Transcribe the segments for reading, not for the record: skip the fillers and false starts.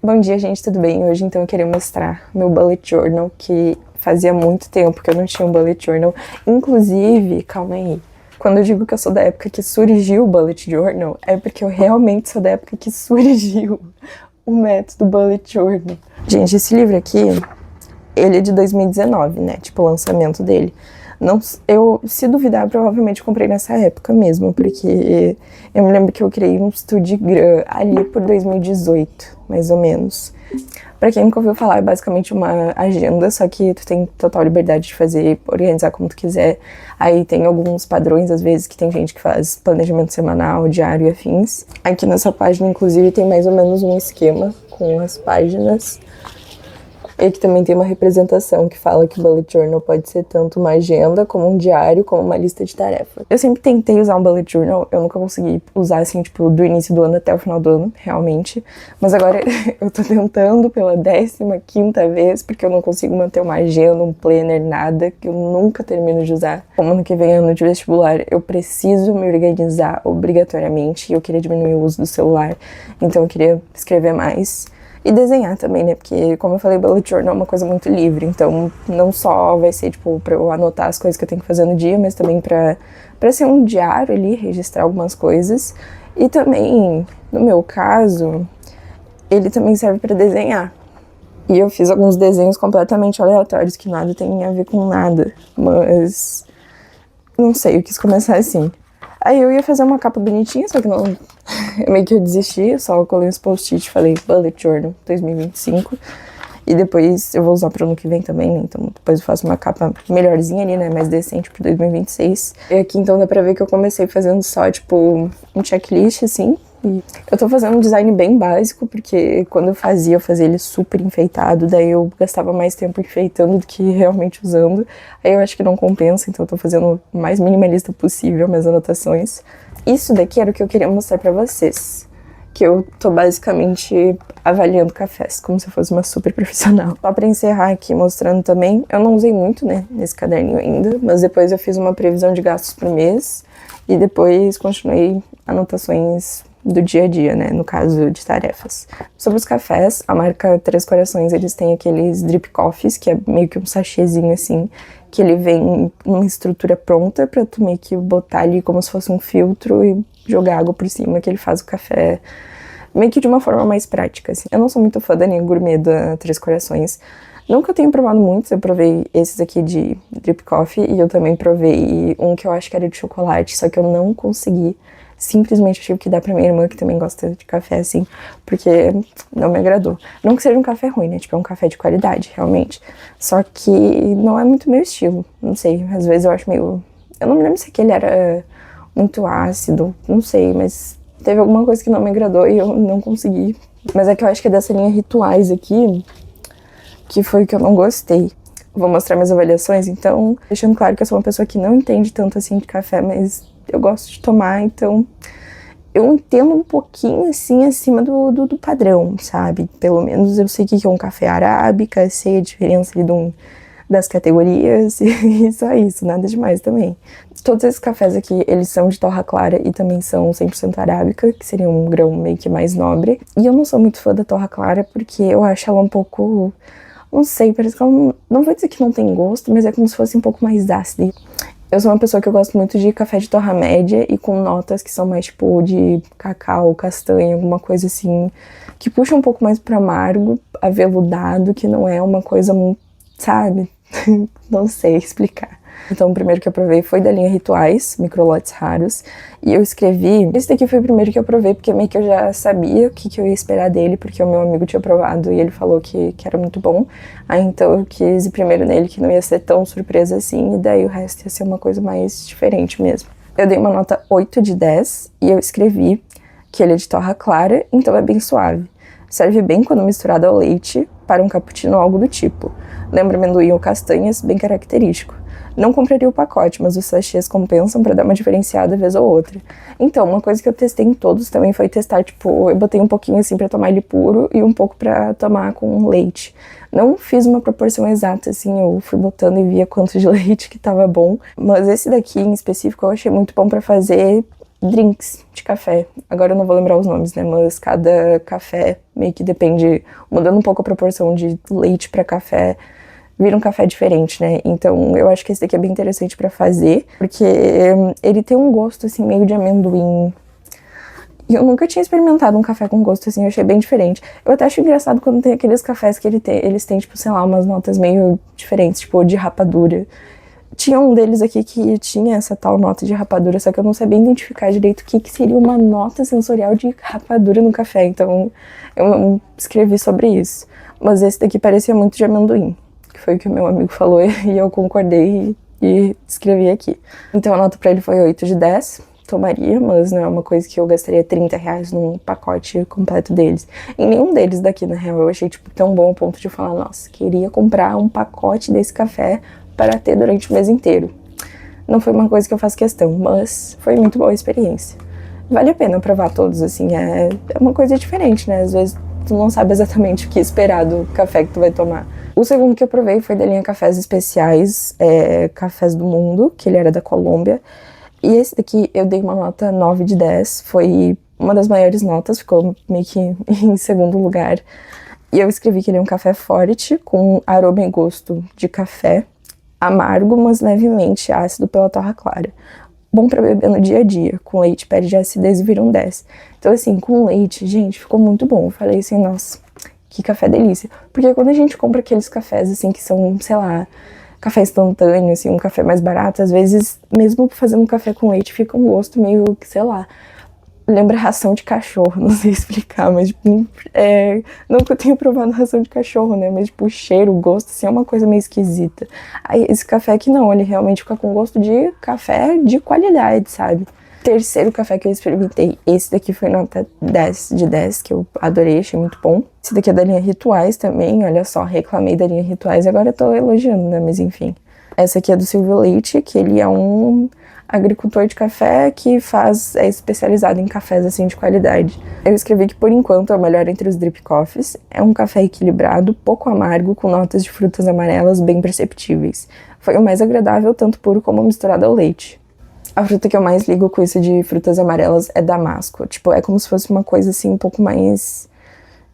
Bom dia, gente, tudo bem? Hoje, então, eu queria mostrar meu bullet journal, que fazia muito tempo que eu não tinha um bullet journal. Inclusive, calma aí, quando eu digo que eu sou da época que surgiu o bullet journal, é porque eu realmente sou da época que surgiu o método bullet journal. Gente, esse livro aqui, ele é de 2019, né? Tipo, o lançamento dele. Não, se duvidar, provavelmente comprei nessa época mesmo, porque eu me lembro que eu criei um Studigram ali por 2018, mais ou menos. Pra quem nunca ouviu falar, é basicamente uma agenda, só que tu tem total liberdade de fazer, organizar como tu quiser. Aí tem alguns padrões, às vezes, que tem gente que faz planejamento semanal, diário e afins. Aqui nessa página, inclusive, tem mais ou menos um esquema com as páginas. E aqui também tem uma representação que fala que o bullet journal pode ser tanto uma agenda, como um diário, como uma lista de tarefas. Eu sempre tentei usar um bullet journal, eu nunca consegui usar assim, tipo, do início do ano até o final do ano, realmente. Mas agora eu tô tentando pela 15ª vez, porque eu não consigo manter uma agenda, um planner, nada, que eu nunca termino de usar. Como ano que vem é ano de vestibular, eu preciso me organizar obrigatoriamente, e eu queria diminuir o uso do celular, então eu queria escrever mais. E desenhar também, né? Porque, como eu falei, bullet journal é uma coisa muito livre. Então, não só vai ser, tipo, pra eu anotar as coisas que eu tenho que fazer no dia, mas também pra ser um diário ali, registrar algumas coisas. E também, no meu caso, ele também serve pra desenhar. E eu fiz alguns desenhos completamente aleatórios, que nada tem a ver com nada. Mas, não sei, eu quis começar assim. Aí eu ia fazer uma capa bonitinha, só que não... meio que eu desisti, eu só colei uns post-it e falei Bullet Journal 2025. E depois eu vou usar pro ano que vem também, né? Então depois eu faço uma capa melhorzinha ali, né? Mais decente pro 2026. E aqui então dá pra ver que eu comecei fazendo só, tipo, um checklist, assim. E eu tô fazendo um design bem básico, porque quando eu fazia ele super enfeitado, daí eu gastava mais tempo enfeitando do que realmente usando. Aí eu acho que não compensa, então eu tô fazendo o mais minimalista possível minhas anotações. Isso daqui era o que eu queria mostrar pra vocês, que eu tô basicamente avaliando cafés, como se eu fosse uma super profissional. Só pra encerrar aqui mostrando também, eu não usei muito, né, nesse caderninho ainda, mas depois eu fiz uma previsão de gastos por mês, e depois continuei anotações do dia a dia, né, no caso de tarefas. Sobre os cafés, a marca Três Corações, eles têm aqueles drip coffees, que é meio que um sachêzinho assim, que ele vem numa estrutura pronta pra tu meio que botar ali como se fosse um filtro e jogar água por cima, que ele faz o café meio que de uma forma mais prática, assim. Eu não sou muito fã da linha gourmet da Três Corações. Nunca tenho provado muitos, eu provei esses aqui de drip coffee e eu também provei um que eu acho que era de chocolate, só que eu não consegui. Simplesmente tive que dar pra minha irmã, que também gosta de café, assim, porque não me agradou. Não que seja um café ruim, né? Tipo, é um café de qualidade, realmente. Só que não é muito meu estilo. Não sei, às vezes eu acho meio... Eu não me lembro se aquele era muito ácido, não sei, mas teve alguma coisa que não me agradou e eu não consegui. Mas é que eu acho que é dessa linha Rituais aqui, que foi o que eu não gostei. Vou mostrar minhas avaliações, então, deixando claro que eu sou uma pessoa que não entende tanto assim de café, mas eu gosto de tomar, então eu entendo um pouquinho assim acima do padrão, sabe? Pelo menos eu sei o que é um café arábica, sei a diferença ali das categorias e só isso, nada demais também. Todos esses cafés aqui, eles são de torra clara e também são 100% arábica, que seria um grão meio que mais nobre. E eu não sou muito fã da torra clara porque eu acho ela um pouco... Não sei, parece que ela não vou dizer que não tem gosto, mas é como se fosse um pouco mais ácida. Eu sou uma pessoa que eu gosto muito de café de torra média e com notas que são mais, tipo, de cacau, castanha, alguma coisa assim, que puxa um pouco mais pro amargo, aveludado, que não é uma coisa, sabe? Não sei explicar. Então o primeiro que eu provei foi da linha Rituais, microlotes raros, e eu escrevi... Esse daqui foi o primeiro que eu provei, porque meio que eu já sabia o que eu ia esperar dele, porque o meu amigo tinha provado e ele falou que era muito bom. Aí então eu quis ir primeiro nele, que não ia ser tão surpresa assim, e daí o resto ia ser uma coisa mais diferente mesmo. Eu dei uma nota 8 de 10 e eu escrevi que ele é de torra clara, então é bem suave. Serve bem quando misturado ao leite, para um cappuccino ou algo do tipo. Lembra amendoim ou castanhas, bem característico. Não compraria o pacote, mas os sachês compensam pra dar uma diferenciada vez ou outra. Então, uma coisa que eu testei em todos também foi testar, tipo, eu botei um pouquinho assim pra tomar ele puro e um pouco pra tomar com leite. Não fiz uma proporção exata, assim, eu fui botando e via quanto de leite que tava bom. Mas esse daqui, em específico, eu achei muito bom pra fazer drinks de café. Agora eu não vou lembrar os nomes, né? Mas cada café meio que depende, mudando um pouco a proporção de leite para café, vira um café diferente, né? Então eu acho que esse daqui é bem interessante pra fazer, porque ele tem um gosto assim meio de amendoim. E eu nunca tinha experimentado um café com gosto assim, eu achei bem diferente. Eu até acho engraçado quando tem aqueles cafés que eles têm, tipo, sei lá, umas notas meio diferentes, tipo, de rapadura. Tinha um deles aqui que tinha essa tal nota de rapadura, só que eu não sabia identificar direito o que seria uma nota sensorial de rapadura no café, então eu escrevi sobre isso. Mas esse daqui parecia muito de amendoim, que foi o que o meu amigo falou e eu concordei e escrevi aqui. Então a nota pra ele foi 8 de 10. Tomaria, mas não é uma coisa que eu gastaria R$30 num pacote completo deles. Em nenhum deles daqui, na real, eu achei, tipo, tão bom ao ponto de falar, nossa, queria comprar um pacote desse café para ter durante o mês inteiro. Não foi uma coisa que eu faço questão, mas foi muito boa a experiência. Vale a pena provar todos, assim, é uma coisa diferente, né? Às vezes tu não sabe exatamente o que esperar do café que tu vai tomar. O segundo que eu provei foi da linha Cafés Especiais, Cafés do Mundo, que ele era da Colômbia. E esse daqui eu dei uma nota 9 de 10, foi uma das maiores notas, ficou meio que em segundo lugar. E eu escrevi que ele é um café forte, com aroma e gosto de café, amargo, mas levemente ácido pela torra clara. Bom pra beber no dia a dia, com leite perde a acidez e vira um 10. Então assim, com leite, gente, ficou muito bom. Eu falei assim, nossa, que café delícia. Porque quando a gente compra aqueles cafés assim que são, sei lá, café instantâneo, assim, um café mais barato, às vezes, mesmo fazendo um café com leite, fica um gosto meio, sei lá, lembra ração de cachorro, não sei explicar, mas, tipo, não que eu tenha provado ração de cachorro, né, mas, tipo, o cheiro, o gosto, assim, é uma coisa meio esquisita. Aí, esse café aqui não, ele realmente fica com gosto de café de qualidade, sabe? Terceiro café que eu experimentei, esse daqui foi nota 10 de 10, que eu adorei, achei muito bom. Esse daqui é da linha Rituais também, olha só, reclamei da linha Rituais e agora eu tô elogiando, né, mas enfim. Essa aqui é do Silvio Leite, que ele é um agricultor de café que é especializado em cafés, assim, de qualidade. Eu escrevi que, por enquanto, é o melhor entre os drip coffees. É um café equilibrado, pouco amargo, com notas de frutas amarelas bem perceptíveis. Foi o mais agradável, tanto puro como misturado ao leite. A fruta que eu mais ligo com isso de frutas amarelas é damasco. Tipo, é como se fosse uma coisa assim um pouco mais...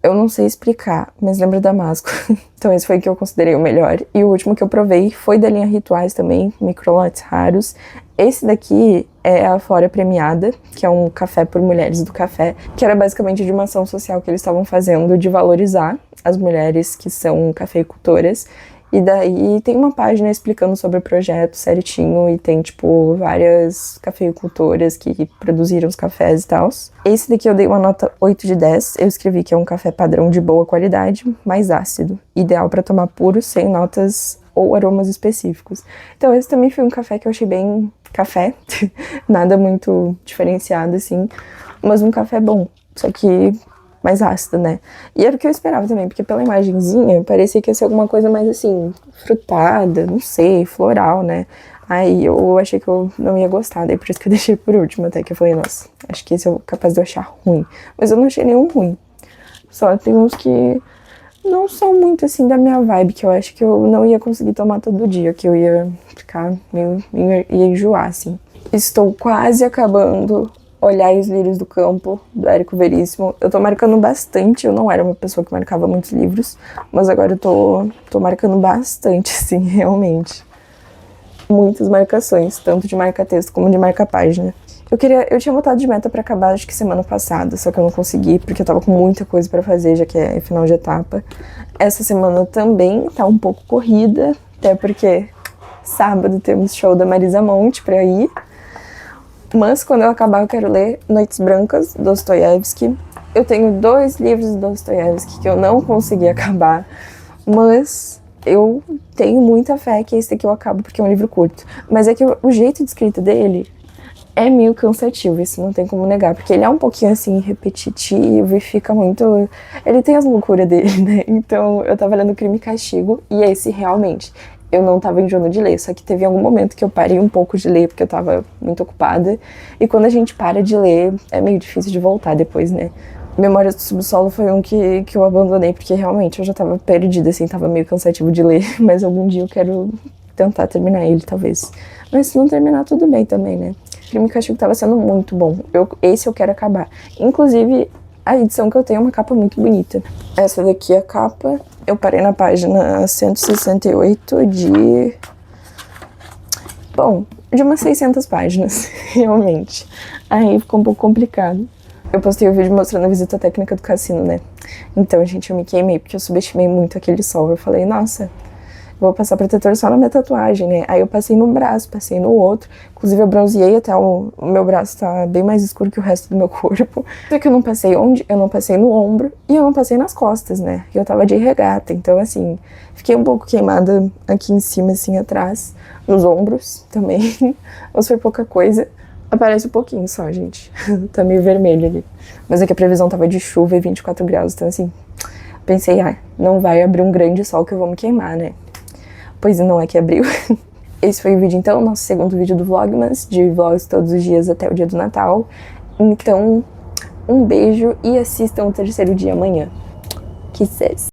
Eu não sei explicar, mas lembra damasco. Então esse foi o que eu considerei o melhor. E o último que eu provei foi da linha Rituais também, microlotes raros. Esse daqui é a Flora Premiada, que é um café por mulheres do café, que era basicamente de uma ação social que eles estavam fazendo de valorizar as mulheres que são cafeicultoras. E daí tem uma página explicando sobre o projeto certinho e tem, tipo, várias cafeicultoras que produziram os cafés e tal. Esse daqui eu dei uma nota 8 de 10. Eu escrevi que é um café padrão de boa qualidade, mais ácido. Ideal para tomar puro, sem notas ou aromas específicos. Então esse também foi um café que eu achei bem café. Nada muito diferenciado, assim. Mas um café bom. Só que... mais ácido, né? E era o que eu esperava também, porque pela imagenzinha parecia que ia ser alguma coisa mais assim, frutada, não sei, floral, né? Aí eu achei que eu não ia gostar, daí por isso que eu deixei por último, até que eu falei, nossa, acho que esse eu capaz de eu achar ruim. Mas eu não achei nenhum ruim. Só tem uns que não são muito assim da minha vibe, que eu acho que eu não ia conseguir tomar todo dia, que eu ia ficar ia enjoar, assim. Estou quase acabando Olhar os Lírios do Campo, do Érico Veríssimo. Eu tô marcando bastante, eu não era uma pessoa que marcava muitos livros, mas agora eu tô marcando bastante, sim, realmente. Muitas marcações, tanto de marca-texto como de marca-página. Eu tinha botado de meta pra acabar, acho que semana passada, só que eu não consegui, porque eu tava com muita coisa pra fazer, já que é final de etapa. Essa semana também tá um pouco corrida, até porque sábado temos show da Marisa Monte pra ir. Mas quando eu acabar eu quero ler Noites Brancas, Dostoiévski. Eu tenho 2 livros de Dostoiévski que eu não consegui acabar, mas eu tenho muita fé que esse aqui eu acabo porque é um livro curto. Mas é que o jeito de escrita dele é meio cansativo, isso não tem como negar, porque ele é um pouquinho assim repetitivo e fica muito... Ele tem as loucuras dele, né? Então eu tava lendo Crime e Castigo e esse realmente... eu não tava enjoando de ler, só que teve algum momento que eu parei um pouco de ler, porque eu tava muito ocupada, e quando a gente para de ler, é meio difícil de voltar depois, né? Memórias do Subsolo foi um que eu abandonei, porque realmente eu já tava perdida, assim, tava meio cansativo de ler, mas algum dia eu quero tentar terminar ele, talvez. Mas se não terminar, tudo bem também, né? Crime e Castigo tava sendo muito bom. Esse eu quero acabar. Inclusive, a edição que eu tenho é uma capa muito bonita. Essa daqui é a capa. Eu parei na página 168 de... Bom, de umas 600 páginas, realmente. Aí ficou um pouco complicado. Eu postei o vídeo mostrando a visita técnica do cassino, né? Então, gente, eu me queimei porque eu subestimei muito aquele sol. Eu falei, nossa, vou passar protetor só na minha tatuagem, né? Aí eu passei no braço, passei no outro. Inclusive eu bronzeei até o meu braço tá bem mais escuro que o resto do meu corpo. Só que eu não passei onde? Eu não passei no ombro e eu não passei nas costas, né? E eu tava de regata, então assim, fiquei um pouco queimada aqui em cima, assim, atrás, nos ombros também. Mas foi pouca coisa. Aparece um pouquinho só, gente. Tá meio vermelho ali. Mas é que a previsão tava de chuva e 24 graus, então assim, pensei, não vai abrir um grande sol que eu vou me queimar, né? Pois não é que abriu. Esse foi o vídeo, então, nosso segundo vídeo do Vlogmas, de vlogs todos os dias até o dia do Natal. Então, um beijo e assistam o terceiro dia amanhã. Kisses!